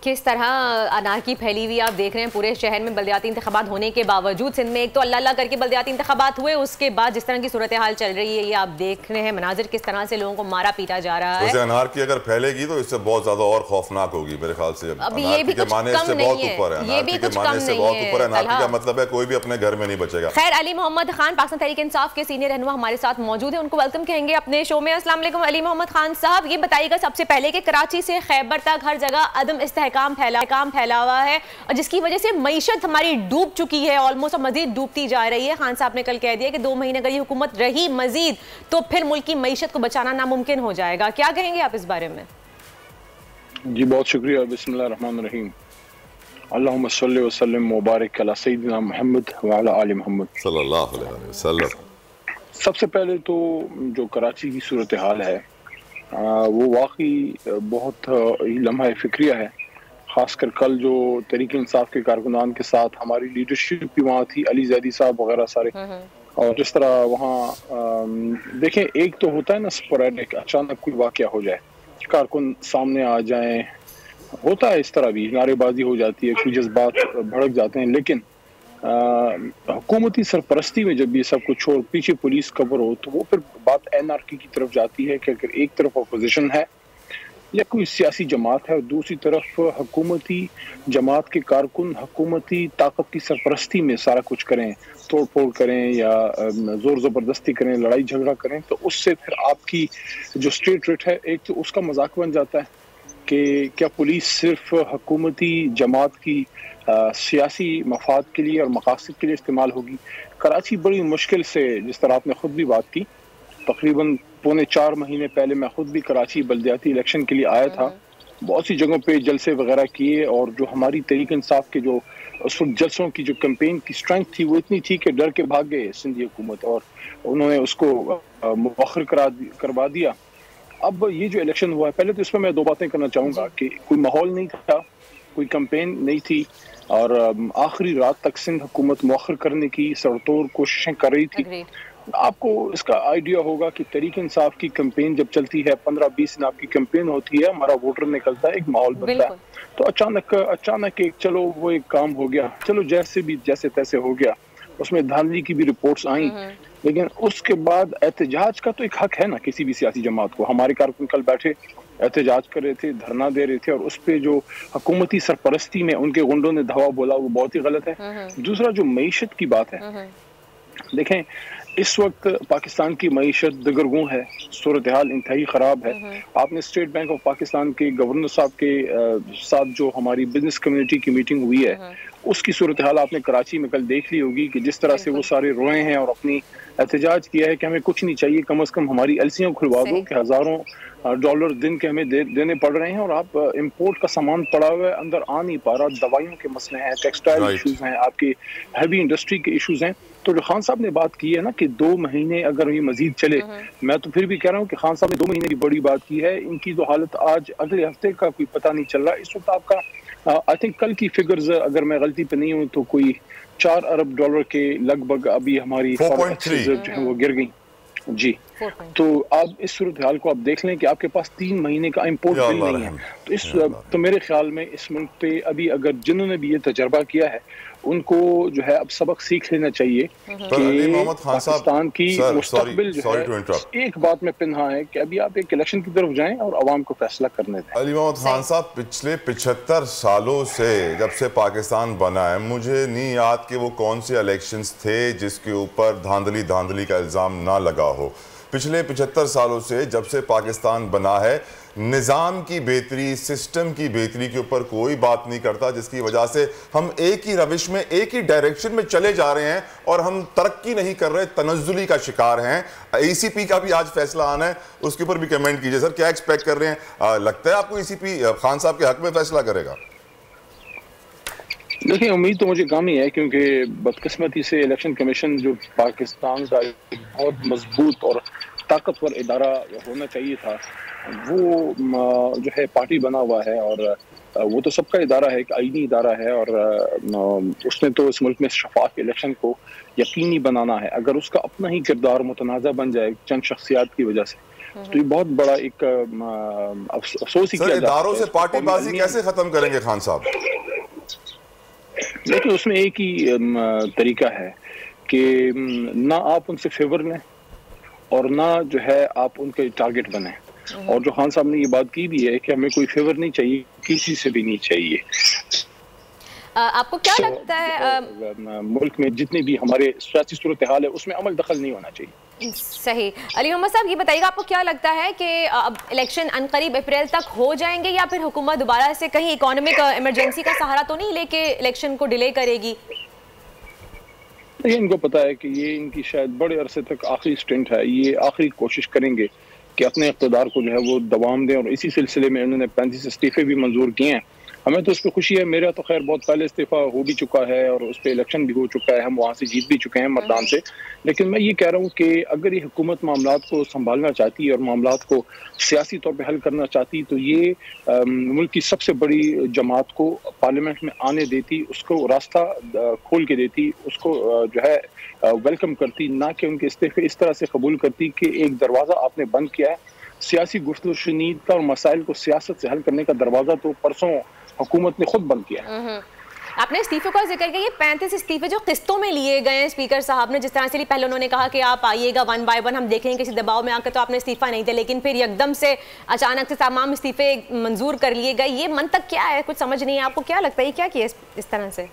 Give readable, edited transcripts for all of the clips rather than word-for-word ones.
کس طرح انارکی پھیلی ہوئی آپ دیکھ رہے ہیں پورے شہر میں بلدیاتی انتخابات ہونے کے باوجود سندھ میں ایک تو اللہ اللہ کر کے بلدیاتی انتخابات ہوئے، اس کے بعد جس طرح کی صورتحال چل رہی ہے یہ آپ دیکھ رہے ہیں مناظر کس طرح سے لوگوں کو مارا پیٹا جا رہا ہے۔ ویسے انارکی اگر پھیلے گی تو اس سے بہت زیادہ اور خوفناک ہوگی میرے خیال سے۔ اب یہ بھی کچھ کم نہیں ہے، یہ بھی کچھ کم نہیں ہے۔ انارکی کا مطلب ہے کوئی بھی اپنے گھر میں نہیں بچے گا۔ خیر، علی محمد خان پاکستان تحریک انصاف کے سینئر رہنما ہمارے ساتھ موجود ہیں، ان کو ویلکم کہیں گے اپنے شو میں۔ السلام علیکم علی محمد خان صاحب، یہ بتائیے گا سب سے پہلے کہ کراچی سے خیبر تک ہر جگہ عدم استحکام پھیلا ہوا ہے اور جس کی وجہ سے معیشت ہماری ڈوب چکی ہے، آلموسٹ مزید ڈوبتی جا رہی ہے۔ خان صاحب نے کل کہہ دیا کہ 2 مہینے اگر یہ حکومت رہی مزید تو پھر ملک کی معیشت کو بچانا ناممکن ہو جائے گا، کیا کہیں گے آپ اس بارے میں؟ جی بہت شکریہ۔ بسم اللہ الرحمن الرحیم، اللہم صلی وسلم مبارک علی سیدنا محمد وعلی آل محمد صلی اللہ علیہ وسلم۔ سب سے پہلے تو جو کراچی کی صورتحال ہے وہ واقعی بہت لمحہ فکریہ ہے، خاص کر کل جو تحریک انصاف کے کارکنان کے ساتھ ہماری لیڈرشپ بھی وہاں تھی، علی زیدی صاحب وغیرہ سارے، اور جس طرح وہاں دیکھیں ایک تو ہوتا ہے نا سپوریڈک، اچانک کوئی واقعہ ہو جائے، کارکن سامنے آ جائیں، ہوتا ہے اس طرح بھی، نعرے بازی ہو جاتی ہے، کوئی جذبات بھڑک جاتے ہیں، لیکن حکومتی سرپرستی میں جب یہ سب کچھ ہو، پیچھے پولیس کور ہو، تو وہ پھر بات انارکی کی طرف جاتی ہے کہ اگر ایک طرف اپوزیشن ہے یا کوئی سیاسی جماعت ہے اور دوسری طرف حکومتی جماعت کے کارکن حکومتی طاقت کی سرپرستی میں سارا کچھ کریں، توڑ پھوڑ کریں یا زور زبردستی کریں، لڑائی جھگڑا کریں، تو اس سے پھر آپ کی جو اسٹیٹ ریٹ ہے ایک تو اس کا مذاق بن جاتا ہے کہ کیا پولیس صرف حکومتی جماعت کی سیاسی مفاد کے لیے اور مقاصد کے لیے استعمال ہوگی۔ کراچی بڑی مشکل سے، جس طرح آپ نے خود بھی بات کی، تقریباً 4.25 مہینے پہلے میں خود بھی کراچی بلدیاتی الیکشن کے لیے آیا تھا، بہت سی جگہوں پہ جلسے وغیرہ کیے، اور جو ہماری تحریک انصاف کے جو اس وقت جلسوں کی جو کیمپین کی اسٹرینتھ تھی وہ اتنی تھی کہ ڈر کے بھاگ گئے سندھی حکومت اور انہوں نے اس کو مؤخر کروا دیا۔ اب یہ جو الیکشن ہوا ہے، پہلے تو اس میں 2 باتیں کرنا چاہوں گا کہ کوئی ماحول نہیں تھا، کوئی کیمپین نہیں تھی، اور آخری رات تک سندھ حکومت مؤخر کرنے کی سرتور کوششیں کر رہی تھی۔ آپ کو اس کا آئیڈیا ہوگا کہ تحریک انصاف کی کیمپین جب چلتی ہے، 15-20 دن آپ کی کیمپین ہوتی ہے، ہمارا ووٹر نکلتا ہے، ایک ماحول بنتا ہے، تو اچانک ایک چلو وہ ایک کام ہو گیا، چلو جیسے تیسے ہو گیا، اس میں دھاندلی کی بھی رپورٹس آئیں، لیکن اس کے بعد احتجاج کا تو ایک حق ہے نا کسی بھی سیاسی جماعت کو۔ ہمارے کارکن کل بیٹھے احتجاج کر رہے تھے، دھرنا دے رہے تھے، اور اس پہ جو حکومتی سرپرستی میں ان کے گنڈوں نے دھوا بولا وہ بہت ہی غلط ہے۔ دوسرا جو معیشت کی بات ہے، دیکھیں اس وقت پاکستان کی معیشت دگرگوں ہے، صورتحال انتہائی خراب ہے۔ آپ نے اسٹیٹ بینک آف پاکستان کے گورنر صاحب کے ساتھ جو ہماری بزنس کمیونٹی کی میٹنگ ہوئی ہے، اس کی صورتحال آپ نے کراچی میں کل دیکھ لی ہوگی کہ جس طرح سے وہ سارے روئے ہیں اور اپنی احتجاج کیا ہے کہ ہمیں کچھ نہیں چاہیے، کم از کم ہماری ایلسیاں کھلوا دو کہ ہزاروں ڈالر دن کے ہمیں دینے پڑ رہے ہیں، اور آپ امپورٹ کا سامان پڑا ہوا ہے، اندر آ نہیں پا رہا، دوائیوں کے مسئلے ہیں، ٹیکسٹائل ایشوز ہیں، آپ کے ہیوی انڈسٹری کے ایشوز ہیں۔ تو جو خان صاحب نے بات کی ہے نا کہ 2 مہینے اگر یہ مزید چلے، میں تو پھر بھی کہہ رہا ہوں کہ خان صاحب نے 2 مہینے کی بڑی بات کی ہے، ان کی تو حالت آج اگلے ہفتے کا کوئی پتہ نہیں چل رہا۔ اس وقت آپ کا آئی تھنک کل کی فگرز اگر میں غلطی پہ نہیں ہوں تو کوئی 4 ارب ڈالر کے لگ بھگ ابھی ہماری فارکس ریزرو جو ہیں وہ گر گئی جی۔ تو آپ اس صورتحال کو آپ دیکھ لیں کہ آپ کے پاس 3 مہینے کا امپورٹ بل نہیں ہے، تو میرے خیال میں اس ملک پہ ابھی اگر جنہوں نے بھی یہ تجربہ کیا ہے ان کو جو ہے اب سبق سیکھ لینا چاہیے کہ پاکستان کی مستقبل جو ہے ایک بات میں پنہا ہے کہ ابھی آپ ایک الیکشن کی طرف جائیں اور عوام کو فیصلہ کرنے دیں۔ علی محمد خان صاحب، پچھلے 75 سالوں سے جب سے پاکستان بنا ہے، مجھے نہیں یاد کہ وہ کون سے الیکشنز تھے جس کے اوپر دھاندلی کا الزام نہ لگا ہو۔ پچھلے 75 سالوں سے جب سے پاکستان بنا ہے، نظام کی بہتری، سسٹم کی بہتری کے اوپر کوئی بات نہیں کرتا، جس کی وجہ سے ہم ایک ہی روش میں، ایک ہی ڈائریکشن میں چلے جا رہے ہیں اور ہم ترقی نہیں کر رہے، تنزلی کا شکار ہیں۔ ای سی پی کا بھی آج فیصلہ آنا ہے، اس کے اوپر بھی کمنٹ کیجئے سر، کیا ایکسپیکٹ کر رہے ہیں؟ لگتا ہے آپ کو ای سی پی خان صاحب کے حق میں فیصلہ کرے گا؟ دیکھیں امید تو مجھے کم ہی ہے، کیونکہ بدقسمتی سے الیکشن کمیشن جو پاکستان کا بہت مضبوط اور طاقتور ادارہ ہونا چاہیے تھا، وہ جو ہے پارٹی بنا ہوا ہے، اور وہ تو سب کا ادارہ ہے، ایک آئینی ادارہ ہے، اور اس نے تو اس ملک میں شفاف الیکشن کو یقینی بنانا ہے۔ اگر اس کا اپنا ہی کردار متنازع بن جائے چند شخصیات کی وجہ سے، तो ये बहुत बड़ा एक अफसोस ही किया इदारों से पार्टी बाजी कैसे खत्म करेंगे खान साहब? लेकिन उसमें एक ही तरीका है कि ना आप उनसे फेवर लें और ना जो है आप उनके टारगेट बने। और जो खान साहब ने ये बात की भी है कि हमें कोई फेवर नहीं चाहिए, किसी से भी नहीं चाहिए। आपको क्या लगता है मुल्क में जितनी भी हमारे सियासी सूरत हाल है उसमें अमल दखल नहीं होना चाहिए। सही। अली मोहम्मद साहब ये बताइएगा, आपको क्या लगता है कि अब इलेक्शन अनकरीब अप्रैल तक हो जाएंगे या फिर हुकूमत दोबारा से कहीं इकोनॉमिक इमरजेंसी का सहारा तो नहीं लेके इलेक्शन को डिले करेगी? ये इनको पता है कि ये इनकी शायद बड़े अरसे तक आखिरी स्टेंट है, ये आखिरी कोशिश करेंगे कि अपने इक़्तिदार को जो है वो दवाम दें, और इसी सिलसिले में उन्होंने 35 इस्तीफे भी मंजूर किए हैं। हमें तो उस पर खुशी है, मेरा तो खैर बहुत पहले इस्तीफा हो भी चुका है और उस पर इलेक्शन भी हो चुका है, हम वहाँ से जीत भी चुके हैं मतदान से। लेकिन मैं ये कह रहा हूँ कि अगर ये हुकूमत मामलात को संभालना चाहती है और मामलात को सियासी तौर पे हल करना चाहती तो ये मुल्क की सबसे बड़ी जमात को पार्लियामेंट में आने देती, उसको रास्ता खोल के देती, उसको जो है वेलकम करती, ना कि उनके इस्तीफे इस तरह से कबूल करती कि एक दरवाज़ा आपने बंद किया है। सियासी गुफ्तगू शनीद का और मसाइल को सियासत से हल करने का दरवाज़ा तो परसों हुकूमत ने खुद बंद किया। आपने इस्तीफे का जिक्र किया, ये 35 इस्तीफे जो किस्तों में लिए गए हैं स्पीकर साहब ने, जिस तरह से पहले उन्होंने कहा कि आप आइएगा वन बाय वन, हम देखेंगे किसी दबाव में आकर, तो आपने इस्तीफा नहीं दिया, लेकिन फिर एकदम से अचानक से तमाम इस्तीफे मंजूर कर लिए गए। ये मंतक क्या है, कुछ समझ नहीं है। आपको क्या लगता है क्या किया इस तरह से?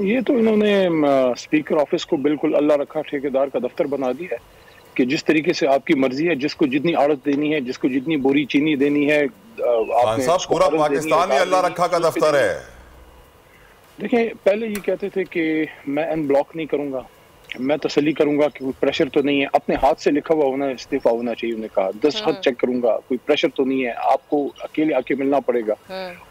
ये तो इन्होंने स्पीकर ऑफिस को बिल्कुल अल्लाह रखा ठेकेदार का दफ्तर बना दिया है कि जिस तरीके से आपकी मर्जी है, जिसको जितनी आड़त देनी है, जिसको जितनी बोरी चीनी देनी है, पूरा पाकिस्तान ही अल्लाह रखा का दफ्तर है। देखिए, पहले ये कहते थे कि मैं अनब्लॉक नहीं करूंगा, मैं तसल्ली करूंगा कि कोई प्रेशर तो नहीं है, अपने हाथ से लिखा हुआ होना इस्तीफा होना चाहिए। उन्होंने कहा 10 खत चेक करूंगा, कोई प्रेशर तो नहीं है, आपको अकेले आके मिलना पड़ेगा।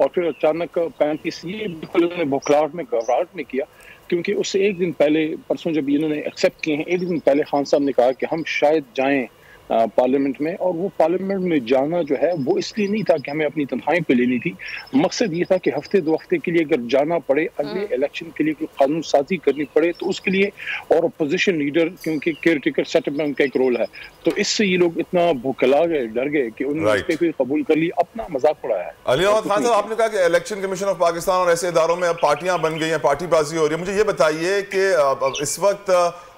और फिर अचानक 35, ये बिल्कुल उन्होंने बौखलाहट में घबराहट में किया, क्योंकि उससे एक दिन पहले, परसों जब इन्होंने एक्सेप्ट किए हैं, एक दिन पहले खान साहब ने कहा कि हम शायद जाएं पार्लियामेंट में। और वो पार्लियामेंट में जाना जो है वो इसलिए नहीं था कि हमें अपनी तनख्वाहें पे लेनी थी, मकसद ये था कि हफ्ते 2 हफ्ते के लिए अगर जाना पड़े, अगले इलेक्शन के लिए कोई कानून साजी करनी पड़े तो उसके लिए, और अपोजिशन लीडर क्योंकि केयर टेकर सेटअप में उनका एक रोल है, तो इससे ये लोग इतना भूखला गए, डर गए कि उन्होंने इस पे कोई कबूल कर ली, अपना मजाक उड़ाया है। अली मोहम्मद खान साहब, आपने कहा कि इलेक्शन कमीशन ऑफ पाकिस्तान और ऐसे इदारों में अब पार्टियां बन गई हैं, पार्टीबाजी हो रही है। मुझे ये बताइए कि इस वक्त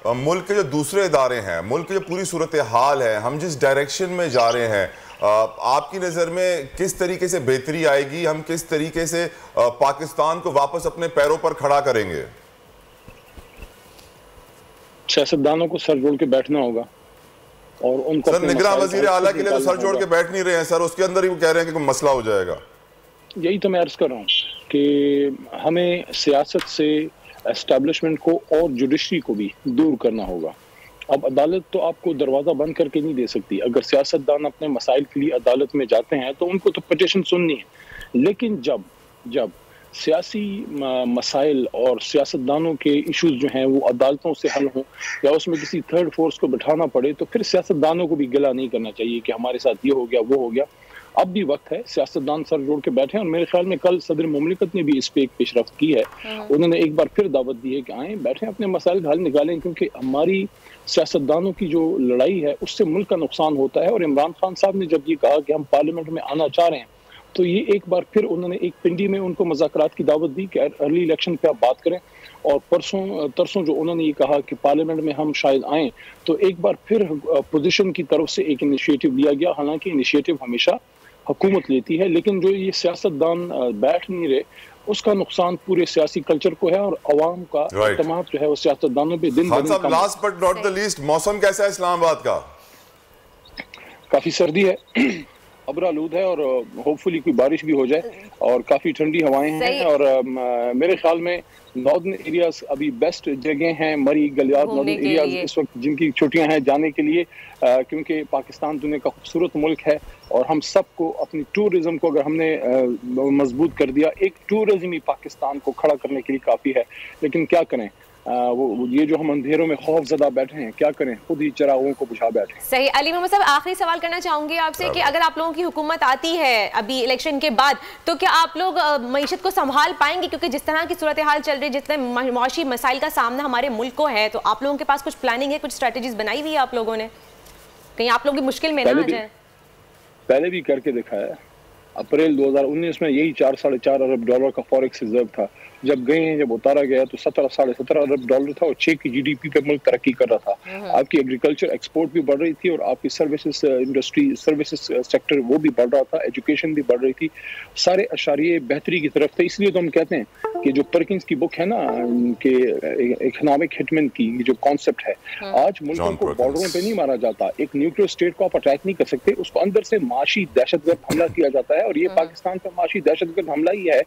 मुल्क के जो दूसरे इदारे हैं, मुल्क की जो पूरी सूरत हाल है, हम जिस डायरेक्शन में जा रहे हैं, आपकी नज़र में किस तरीके से बेहतरी आएगी? हम किस तरीके से पाकिस्तान को वापस अपने पैरों पर खड़ा करेंगे? सियासतदानों को सर जोड़ के बैठना होगा और उनको सर निगरां वजीर आला के लिए तो सर जोड़ के बैठ नहीं रहे हैं सर, उसके अंदर ही वो कह रहे हैं कि कोई मसला हो जाएगा। यही तो मैं अर्ज कर रहा हूँ कि हमें सियासत से एस्टैब्लिशमेंट को और जुडिशरी को भी दूर करना होगा। अब अदालत तो आपको दरवाज़ा बंद करके नहीं दे सकती। अगर सियासतदान अपने मसाइल के लिए अदालत में जाते हैं तो उनको तो पिटीशन सुननी है, लेकिन जब सियासी मसाइल और सियासतदानों के इश्यूज जो हैं वो अदालतों से हल हों या उसमें किसी थर्ड फोर्स को बिठाना पड़े, तो फिर सियासतदानों को भी गिला नहीं करना चाहिए कि हमारे साथ ये हो गया वो हो गया। अब भी वक्त है, सियासतदान सर जोड़ के बैठे हैं, और मेरे ख्याल में कल सदर मुमलिकत ने भी इस पे एक पेशरफ्त की है। उन्होंने एक बार फिर दावत दी है कि आएँ, बैठें, अपने मसाइल का हल निकालें, क्योंकि हमारी सियासतदानों की जो लड़ाई है उससे मुल्क का नुकसान होता है। और इमरान खान साहब ने जब ये कहा कि हम पार्लियामेंट में आना चाह रहे हैं, तो ये एक बार फिर उन्होंने एक पिंडी में उनको मुज़ाकरात की दावत दी कि अर्ली इलेक्शन पे आप बात करें। और तरसों जो उन्होंने ये कहा कि पार्लियामेंट में हम शायद आएँ, तो एक बार फिर अपोजिशन की तरफ से एक इनिशिएटिव लिया गया। हालांकि इनिशिएटिव हमेशा हुकूमत लेती है, लेकिन जो ये सियासतदान बैठ नहीं रहे उसका नुकसान पूरे सियासी कल्चर को है और अवाम का एतमाद जो है वो सियासतदानों पे दिन ब दिन। Last but not the least, मौसम कैसा है इस्लामाबाद का? काफी सर्दी है, अब्रालूद है, और होपफुली कोई बारिश भी हो जाए, और काफी ठंडी हवाएं हैं। और मेरे ख्याल में नॉर्दर्न एरियाज अभी बेस्ट जगह हैं, मरी गलियात नॉर्दर्न एरियाज इस वक्त जिनकी छुट्टियां हैं जाने के लिए, क्योंकि पाकिस्तान दुनिया का खूबसूरत मुल्क है और हम सबको अपनी टूरिज्म को अगर हमने मजबूत कर दिया, एक टूरिज्म ही पाकिस्तान को खड़ा करने के लिए काफ़ी है। लेकिन क्या करें, वो ये जो हम अंधेरों में खौफ ज़दा बैठे हैं, क्या करें, खुद ही चिरागों को बुझा बैठे। सही। अली मोहम्मद साहब, आखिरी सवाल करना चाहूंगी आपसे कि अगर आप लोगों की हुकूमत आती है अभी इलेक्शन के बाद, तो क्या आप लोग मईशत को संभाल पाएंगे? क्योंकि जिस तरह की सूरत हाल चल रही है, जितने मुआशी मसाइल का सामना हमारे मुल्क को है, तो आप लोगों के पास कुछ प्लानिंग है, कुछ स्ट्रेटेजीज बनाई हुई है आप लोगों ने? कहीं आप लोग की मुश्किल में ना आ जाए। पहले भी करके दिखाया है। अप्रैल 2019 में यही 4-4.5 अरब डॉलर का फॉरेक्स रिजर्व था। जब गए हैं, जब उतारा गया तो 17-17.5 अरब डॉलर था और 6 की जीडीपी पे मुल्क तरक्की कर रहा था। आपकी एग्रीकल्चर एक्सपोर्ट भी बढ़ रही थी और आपकी सर्विसेज इंडस्ट्री, सर्विसेज सेक्टर वो भी बढ़ रहा था, एजुकेशन भी बढ़ रही थी, सारे अशारिये बेहतरी की तरफ थे। इसलिए तो हम कहते हैं कि जो परकिंस की बुक है ना, कि इकोनॉमिक हिटमैन की जो कॉन्सेप्ट है, आज मुल्कों को बॉर्डरों पे नहीं मारा जाता, एक न्यूक्लियर स्टेट को आप अटैक नहीं कर सकते, उसको अंदर से माशी दहशतगर्द हमला किया जाता है। और ये पाकिस्तान का माशी दहशतगर्द हमला ही है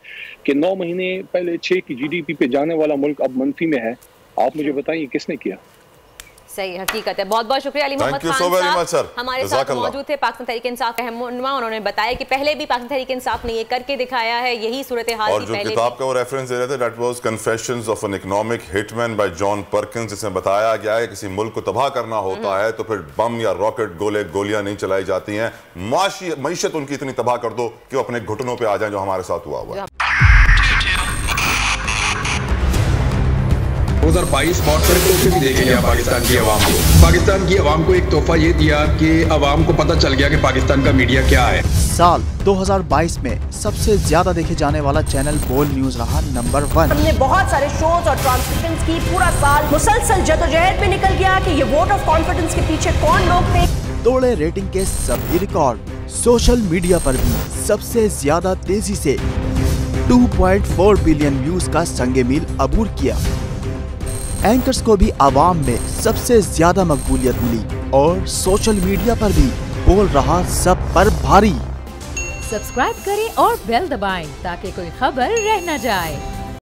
कि 9 महीने पहले 6 की जीडीपी पे जाने वाला मुल्क अब मंफी में है। आप मुझे बताइए किसने किया? सही हकीकत है। बहुत बहुत शुक्रिया अली मोहम्मद खान साहब हमारे साथ मौजूद थे, पाकिस्तान तहरीक इंसाफ के रहनुमा। उन्होंने बताया कि पहले भी पाकिस्तान तहरीक इंसाफ ने ये करके दिखाया है, यही सूरत हाल और जो किताब का वो रेफरेंस दे रहे थे, that was confessions of an economic hitman bye John Perkins, जिसमें बताया गया है किसी मुल्क को तबाह करना होता है तो फिर बम या रॉकेट, गोले, गोलियां नहीं चलाई जाती हैं, मईशत उनकी इतनी तबाह कर दो कि वो अपने घुटनों पे आ जाएं, जो हमारे साथ हुआ है। 2022 बहुत सारे तोहफे भी देखे गया पाकिस्तान की आवाम को। पाकिस्तान की आवाम को एक तोहफा ये दिया कि आवाम को पता चल गया कि पाकिस्तान का मीडिया क्या है। साल 2022 में सबसे ज्यादा देखे जाने वाला चैनल बोल न्यूज रहा नंबर 1। हमने बहुत सारे शोज और ट्रांसमिशंस की, पूरा साल मुसलसल जदोजहद में निकल गया कि ये वोट ऑफ कॉन्फिडेंस के पीछे कौन लोग थे। तोड़े रेटिंग के सभी रिकॉर्ड। सोशल मीडिया पर भी सबसे ज्यादा तेजी से 2.4 बिलियन व्यूज का संगे मील अबूर किया। एंकर्स को भी आवाम में सबसे ज्यादा मकबूलियत मिली और सोशल मीडिया पर भी बोल रहा सब पर भारी। सब्सक्राइब करें और बेल दबाएं ताकि कोई खबर रह न जाए।